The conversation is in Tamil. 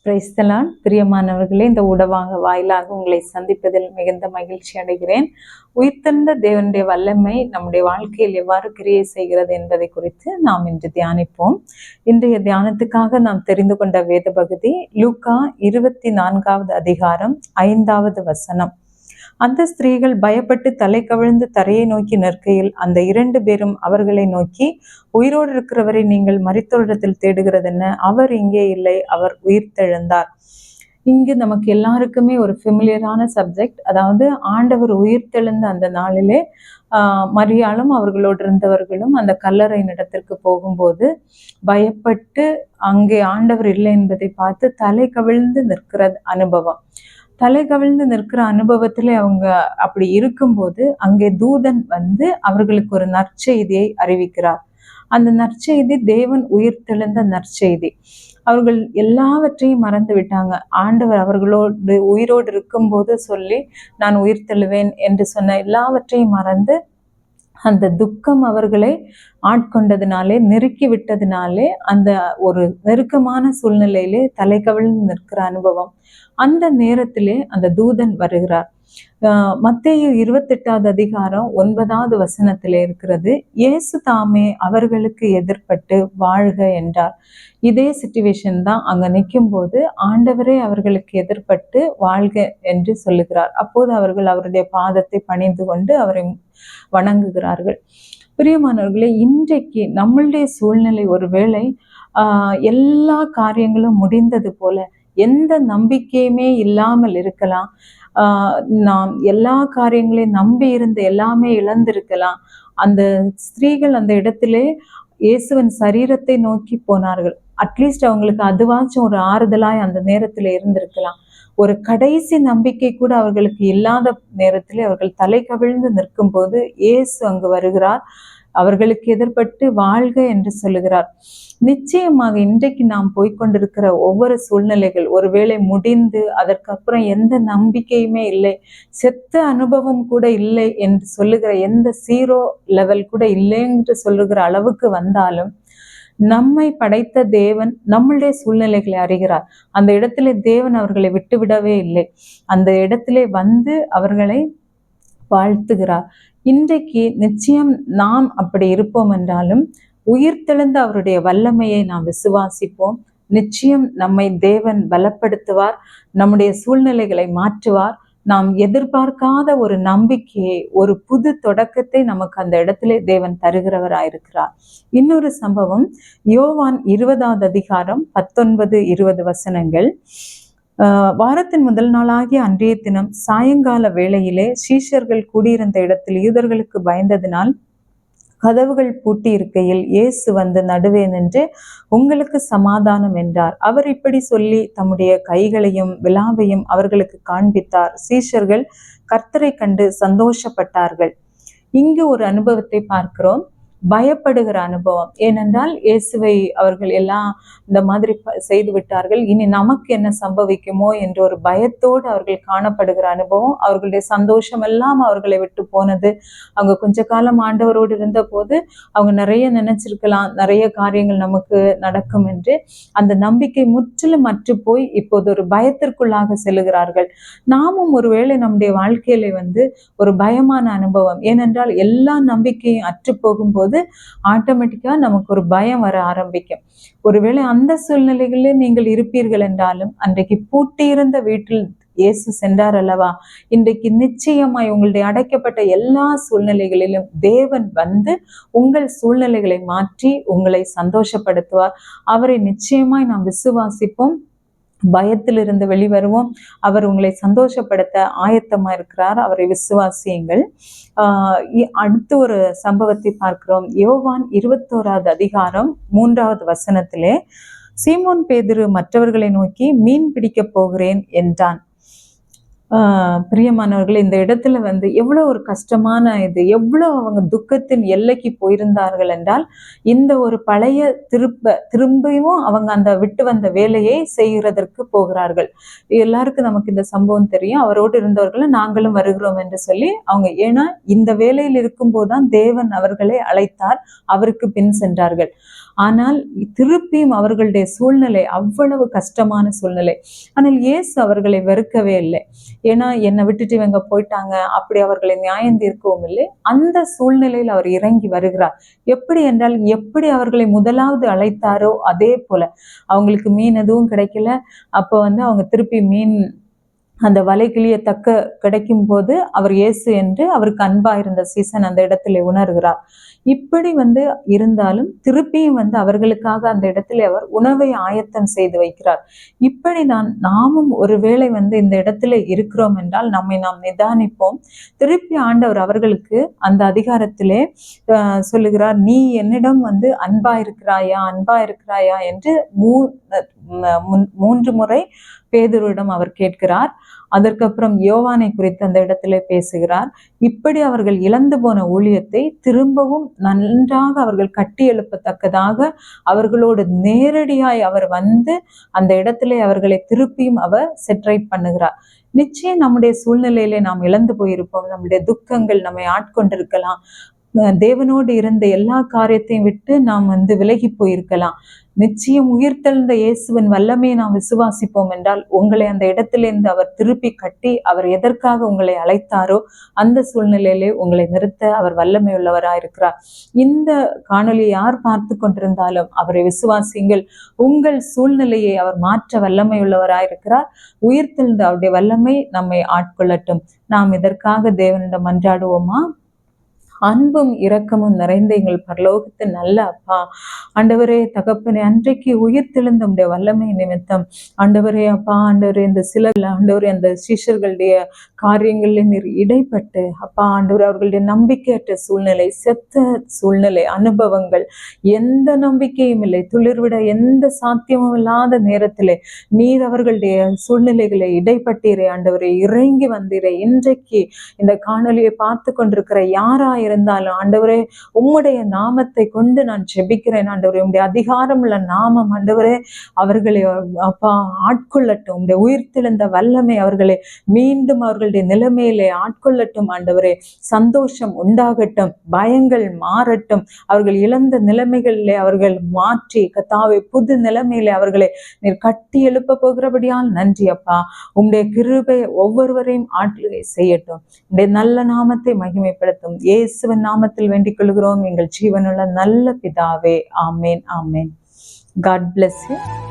Praise the Lord. பிரியமானவர்களே, இந்த வாயிலாக உங்களை சந்திப்பதில் மிகுந்த மகிழ்ச்சி அடைகிறேன். உயிர்த்தெழுந்த தேவனுடைய வல்லமை நம்முடைய வாழ்க்கையில் எவ்வாறு கிரியை செய்கிறது என்பதை குறித்து நாம் இன்று தியானிப்போம். இன்றைய தியானத்துக்காக நாம் தெரிந்து கொண்ட வேத பகுதி லூக்கா 24வது அதிகாரம் 5வது வசனம். அந்த ஸ்திரீகள் பயப்பட்டு தலை கவிழ்ந்து தரையை நோக்கி நிற்கையில் அந்த 2 பேரும் அவர்களை நோக்கி, உயிரோடு இருக்கிறவரை நீங்கள் மரித்தோரிடத்தில் தேடுகிறது என்ன? அவர் இங்கே இல்லை, அவர் உயிர்த்தெழுந்தார். இங்கு நமக்கு எல்லாருக்குமே ஒரு ஃபெமிலியரான சப்ஜெக்ட். அதாவது ஆண்டவர் உயிர்த்தெழுந்த அந்த நாளிலே மரியாளும் அவர்களோடு இருந்தவர்களும் அந்த கல்லறையின் இடத்திற்கு போகும்போது பயப்பட்டு அங்கே ஆண்டவர் இல்லை என்பதை பார்த்து தலை கவிழ்ந்து நிற்கிற அனுபவம். தலை கவிழ்ந்து நிற்கிற அனுபவத்துல அவங்க அப்படி இருக்கும்போது அங்கே தூதன் வந்து அவர்களுக்கு ஒரு நற்செய்தியை அறிவிக்கிறார். அந்த நற்செய்தி தேவன் உயிர்த்தெழுந்த நற்செய்தி. அவர்கள் எல்லாவற்றையும் மறந்து விட்டாங்க. ஆண்டவர் அவர்களோடு உயிரோடு இருக்கும்போது சொல்லி நான் உயிர்த்தெழுவேன் என்று சொன்ன எல்லாவற்றையும் மறந்து அந்த துக்கம் அவர்களை ஆட்கொண்டதினாலே, நெருக்கி விட்டதினாலே, அந்த ஒரு நெருக்கமான சூழ்நிலையிலே தலை கவிழ்ந்து நிற்கிற அனுபவம். அந்த நேரத்திலே அந்த தூதன் வருகிறார். மத்தேயு 28வது அதிகாரம் 9வது வசனத்திலே இருக்கிறது, இயேசு தாமே அவர்களுக்கு எதிர்பட்டு வாழ்க என்றார். இதே சிச்சுவேஷன் தான் அங்க நிற்கும் போது ஆண்டவரே அவர்களுக்கு எதிர்பட்டு வாழ்க என்று சொல்லுகிறார். அப்போது அவர்கள் அவருடைய பாதத்தை பணிந்து கொண்டு அவரை வணங்குகிறார்கள். பிரியமானவர்களே, இன்றைக்கு நம்மளுடைய சூழ்நிலை ஒருவேளை எல்லா காரியங்களும் முடிந்தது போல எந்த நம்பிக்கையுமே இல்லாமல் இருக்கலாம். நாம் எல்லா காரியங்களையும் நம்பி இருந்து எல்லாமே இழந்திருக்கலாம். அந்த ஸ்திரீகள் அந்த இடத்திலே இயேசுவின் சரீரத்தை நோக்கி போனார்கள். அட்லீஸ்ட் அவங்களுக்கு அதுவாச்சும் ஒரு ஆறுதலாய் அந்த நேரத்துல இருந்திருக்கலாம். ஒரு கடைசி நம்பிக்கை கூட அவர்களுக்கு இல்லாத நேரத்திலே அவர்கள் தலை கவிழ்ந்து நிற்கும் போது இயேசு அங்கு வருகிறார். அவர்களுக்கு எதிர்பட்டு வாழ்க என்று சொல்லுகிறார். நிச்சயமாக இன்றைக்கு நாம் போய்கொண்டிருக்கிற ஒவ்வொரு சூழ்நிலைகள் ஒருவேளை முடிந்து அதற்கப்புறம் எந்த நம்பிக்கையுமே இல்லை, செத்த அனுபவம் கூட இல்லை என்று சொல்லுகிற, எந்த 0 லெவல் கூட இல்லை என்று சொல்லுகிற அளவுக்கு வந்தாலும் நம்மை படைத்த தேவன் நம்மளுடைய சூழ்நிலைகளை அறிகிறார். அந்த இடத்திலே தேவன் அவர்களை விட்டுவிடவே இல்லை. அந்த இடத்திலே வந்து அவர்களை வாழ்த்துகிறார். இன்றைக்கு நிச்சயம் நாம் அப்படி இருப்போம் என்றாலும் உயிர்த்தெழுந்த அவருடைய வல்லமையை நாம் விசுவாசிப்போம். நிச்சயம் நம்மை தேவன் பலப்படுத்துவார், நம்முடைய சூழ்நிலைகளை மாற்றுவார். நாம் எதிர்பார்க்காத ஒரு நம்பிக்கையை, ஒரு புது தொடக்கத்தை நமக்கு அந்த இடத்திலே தேவன் தருகிறவராயிருக்கிறார். இன்னொரு சம்பவம் யோவான் 20வது அதிகாரம் 19-20 வசனங்கள். வாரத்தின் முதல் நாளாகிய அன்றைய தினம் சாயங்கால வேளையிலே சீஷர்கள் கூடியிருந்த இடத்தில் யூதர்களுக்கு பயந்ததினால் கதவுகள் பூட்டி இருக்கையில் இயேசு வந்து நடுவே நின்று, உங்களுக்கு சமாதானம் என்றார். அவர் இப்படி சொல்லி தம்முடைய கைகளையும் விலாவையும் அவர்களுக்கு காண்பித்தார். சீஷர்கள் கர்த்தரை கண்டு சந்தோஷப்பட்டார்கள். இங்கு ஒரு அனுபவத்தை பார்க்கிறோம், பயப்படுகிற அனுபவம். ஏனென்றால் இயேசுவை அவர்கள் எல்லாம் இந்த மாதிரி செய்து விட்டார்கள், இனி நமக்கு என்ன சம்பவிக்குமோ என்ற ஒரு பயத்தோடு அவர்கள் காணப்படுகிற அனுபவம். அவர்களுடைய சந்தோஷம் எல்லாம் அவர்களை விட்டு போனது. அவங்க கொஞ்ச காலம் ஆண்டவரோடு இருந்த போது அவங்க நிறைய நினைச்சிருக்கலாம், நிறைய காரியங்கள் நமக்கு நடக்கும் என்று. அந்த நம்பிக்கை முற்றிலும் அற்று போய் இப்போது ஒரு பயத்திற்குள்ளாக செல்லுகிறார்கள். நாமும் ஒருவேளை நம்முடைய வாழ்க்கையில வந்து ஒரு பயமான அனுபவம், ஏனென்றால் எல்லா நம்பிக்கையும் அற்று போகும்போது ஆட்டோமேட்டிக்கா நமக்கு ஒரு பயம் வர ஆரம்பிக்கும். ஒருவேளை அந்த சூழ்நிலைகளில் நீங்கள் இருப்பீர்கள் என்றாலும், அன்றைக்கு பூட்டியிருந்த வீட்டில் இயேசு சென்றார் அல்லவா, இன்றைக்கு நிச்சயமாய் உங்களுடைய அடைக்கப்பட்ட எல்லா சூழ்நிலைகளிலும் தேவன் வந்து உங்கள் சூழ்நிலைகளை மாற்றி உங்களை சந்தோஷப்படுத்துவார். அவரை நிச்சயமாய் நாம் விசுவாசிப்போம், பயத்திலிருந்து வெளிவருவோம். அவர் உங்களை சந்தோஷப்படுத்த ஆயத்தமா இருக்கிறார். அவரை விசுவாசியுங்கள். அடுத்து ஒரு சம்பவத்தை பார்க்கிறோம். யோவான் 21வது அதிகாரம் 3வது வசனத்திலே, சீமோன் பேதுரு மற்றவர்களை நோக்கி மீன் பிடிக்க போகிறேன் என்றான். பிரியமானவர்கள், இந்த இடத்துல வந்து எவ்வளவு ஒரு கஷ்டமான இது, எவ்வளவு அவங்க துக்கத்தின் எல்லைக்கு போயிருந்தார்கள் என்றால், இந்த ஒரு பழைய திரும்பியும் அவங்க அந்த விட்டு வந்த வேலையை செய்கிறதற்கு போகிறார்கள். எல்லாருக்கும் நமக்கு இந்த சம்பவம் தெரியும். அவரோடு இருந்தவர்களை நாங்களும் வருகிறோம் என்று சொல்லி அவங்க, ஏன்னா இந்த வேலையில் இருக்கும் போதுதான் தேவன் அவர்களை அழைத்தார், அவருக்கு பின் சென்றார்கள். ஆனால் திருப்பியும் அவர்களுடைய சூழ்நிலை அவ்வளவு கஷ்டமான சூழ்நிலை. ஆனால் இயேசு அவர்களை வெறுக்கவே இல்லை. ஏன்னா என்னை விட்டுட்டு இவங்க போயிட்டாங்க அப்படி அவர்களை நியாயம் தீர்க்கவும் இல்லை. அந்த சூழ்நிலையில் அவர் இறங்கி வருகிறார். எப்படி என்றால், எப்படி அவர்களை முதலாவது அழைத்தாரோ அதே போல அவங்களுக்கு மீன் எதுவும் கிடைக்கல. அப்போ அவங்க திருப்பி மீன் அந்த வலை கிளியத்தக்க கிடைக்கும் போது அவர் இயேசு என்று அவருக்கு அன்பா இருந்த சீசன் அந்த இடத்துல உணர்கிறார். இப்படி இருந்தாலும் திருப்பியும் அவர்களுக்காக அந்த இடத்துல அவர் உணவை ஆயத்தம் செய்து வைக்கிறார். இப்படி நாமும் ஒருவேளை இந்த இடத்துல இருக்கிறோம் என்றால் நம்மை நாம் நிதானிப்போம். திருப்பி ஆண்டவர் அவர்களுக்கு அந்த அதிகாரத்திலே சொல்லுகிறார், நீ என்னிடம் அன்பா இருக்கிறாயா என்று 3 முறை பேதுருவிடம் அவர் கேட்கிறார். அதற்கப்புறம் யோவானை குறித்து அந்த இடத்துல பேசுகிறார். இப்படி அவர்கள் இழந்து போன ஊழியத்தை திரும்பவும் நன்றாக அவர்கள் கட்டி எழுப்பத்தக்கதாக அவர்களோடு நேரடியாய் அவர் அந்த இடத்துல அவர்களை திருப்பியும் அவர் செட்ரைட் பண்ணுகிறார். நிச்சயம் நம்முடைய சூழ்நிலையிலே நாம் இழந்து போயிருப்போம். நம்முடைய துக்கங்கள் நம்மை ஆட்கொண்டிருக்கலாம். தேவனோடு இருந்த எல்லா காரியத்தையும் விட்டு நாம் விலகி போயிருக்கலாம். நிச்சயம் உயிர்த்தெழுந்த இயேசுவின் வல்லமையை நாம் விசுவாசிப்போம் என்றால் உங்களை அந்த இடத்திலிருந்து அவர் திருப்பி கட்டி அவர் எதற்காக உங்களை அழைத்தாரோ அந்த சூழ்நிலையிலே உங்களை நிறுத்த அவர் வல்லமை உள்ளவராயிருக்கிறார். இந்த காணொலியை யார் பார்த்து கொண்டிருந்தாலும் அவரை விசுவாசிங்கள். உங்கள் சூழ்நிலையை அவர் மாற்ற வல்லமை உள்ளவராயிருக்கிறார். உயிர்த்தெழுந்த அவருடைய வல்லமை நம்மை ஆட்கொள்ளட்டும். நாம் இதற்காக தேவனிடம் மன்றாடுவோமா? அன்பும் இரக்கமும் நிறைந்த எங்கள் பரலோகத்தின் நல்ல அப்பா, ஆண்டவரே தகப்பனே, அன்றைக்கு உயிர்த்தெழுந்த உடைய வல்லமை நிமித்தம் ஆண்டவரே அப்பா, ஆண்டவரே இந்த சில ஆண்டவரே அந்த சீஷர்களுடைய காரியங்கள்ல நீர் இடைப்பட்டு அப்பா ஆண்டவரே அவர்களுடைய நம்பிக்கையற்ற சூழ்நிலை, செத்த சூழ்நிலை, அனுபவங்கள், எந்த நம்பிக்கையும் இல்லை, துளிர்விட எந்த சாத்தியமும் இல்லாத நேரத்திலே நீர் அவர்களுடைய சூழ்நிலைகளை இடைப்பட்டீரே ஆண்டவரே, இறங்கி வந்தீரே. இன்றைக்கு இந்த காணொலியை பார்த்து கொண்டிருக்கிற யாரா இருந்தாலும் ஆண்டவரே உம்முடைய நாமத்தை கொண்டு நான் ஜெபிக்கிறேன் ஆண்டவரே. உம்முடைய அதிகாரம் உள்ள நாமம் ஆண்டவரே அவர்களை அப்பா ஆட்கொள்ளட்டும். உம்முடைய உயிர்த்தெழுந்த வல்லமை அவர்களை மீண்டும் அவர்களுடைய நிலைமையிலே ஆட்கொள்ளட்டும் ஆண்டவரே. சந்தோஷம் உண்டாகட்டும், பயங்கள் மாறட்டும், அவர்கள் இழந்த நிலைமைகளிலே அவர்கள் மாற்றி கர்த்தாவே புது நிலைமையிலே அவர்களை நீர் கட்டி எழுப்ப போகிறபடியால் நன்றி அப்பா. உம்முடைய கிருபை ஒவ்வொருவரையும் ஆட்களை செய்யட்டும். உம்முடைய நல்ல நாமத்தை மகிமைப்படுத்தும். இயேசுவின் நாமத்தில் வேண்டிக் கொள்கிறோம் எங்கள் ஜீவனுள்ள நல்ல பிதாவே. ஆமேன், ஆமேன். God bless you.